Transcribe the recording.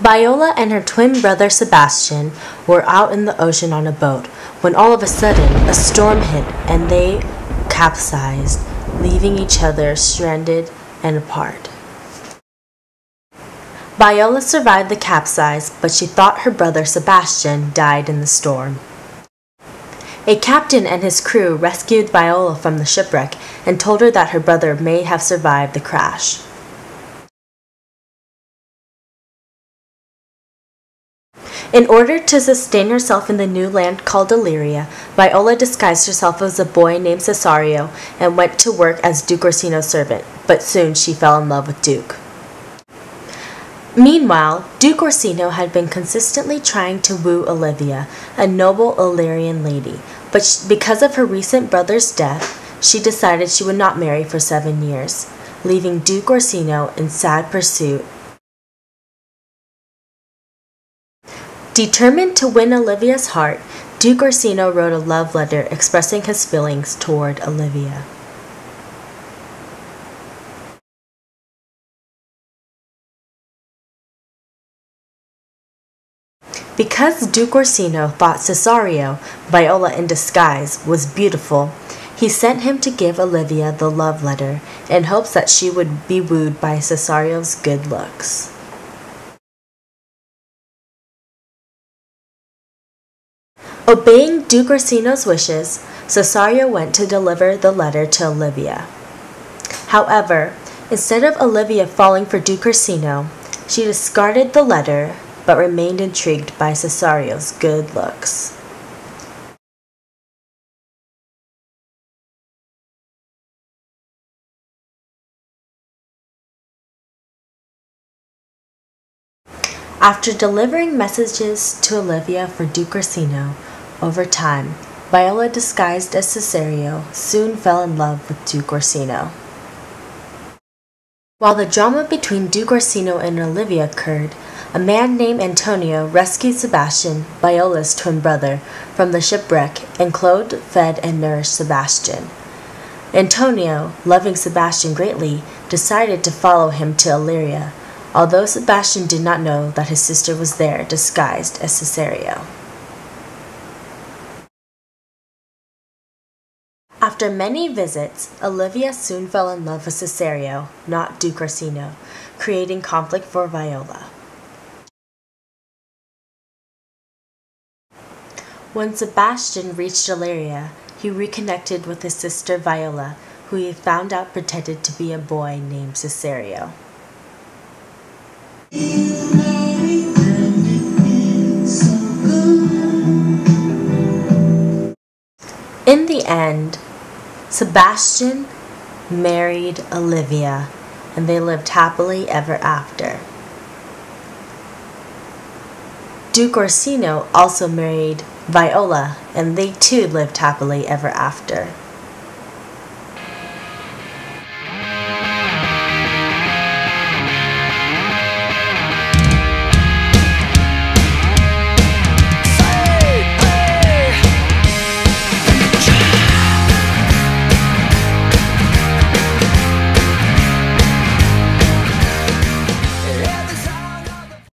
Viola and her twin brother Sebastian were out in the ocean on a boat when all of a sudden a storm hit and they capsized, leaving each other stranded and apart. Viola survived the capsize, but she thought her brother Sebastian died in the storm. A captain and his crew rescued Viola from the shipwreck and told her that her brother may have survived the crash. In order to sustain herself in the new land called Illyria, Viola disguised herself as a boy named Cesario and went to work as Duke Orsino's servant, but soon she fell in love with Duke. Meanwhile, Duke Orsino had been consistently trying to woo Olivia, a noble Illyrian lady, but because of her recent brother's death, she decided she would not marry for 7 years, leaving Duke Orsino in sad pursuit. Determined to win Olivia's heart, Duke Orsino wrote a love letter expressing his feelings toward Olivia. Because Duke Orsino thought Cesario, Viola in disguise, was beautiful, he sent him to give Olivia the love letter in hopes that she would be wooed by Cesario's good looks. Obeying Duke Orsino's wishes, Cesario went to deliver the letter to Olivia. However, instead of Olivia falling for Duke Orsino, she discarded the letter but remained intrigued by Cesario's good looks. After delivering messages to Olivia for Duke Orsino, over time, Viola, disguised as Cesario, soon fell in love with Duke Orsino. While the drama between Duke Orsino and Olivia occurred, a man named Antonio rescued Sebastian, Viola's twin brother, from the shipwreck and clothed, fed, and nourished Sebastian. Antonio, loving Sebastian greatly, decided to follow him to Illyria, although Sebastian did not know that his sister was there disguised as Cesario. After many visits, Olivia soon fell in love with Cesario, not Duke Orsino, creating conflict for Viola. When Sebastian reached Illyria, he reconnected with his sister Viola, who he found out pretended to be a boy named Cesario. In the end, Sebastian married Olivia, and they lived happily ever after. Duke Orsino also married Viola, and they too lived happily ever after.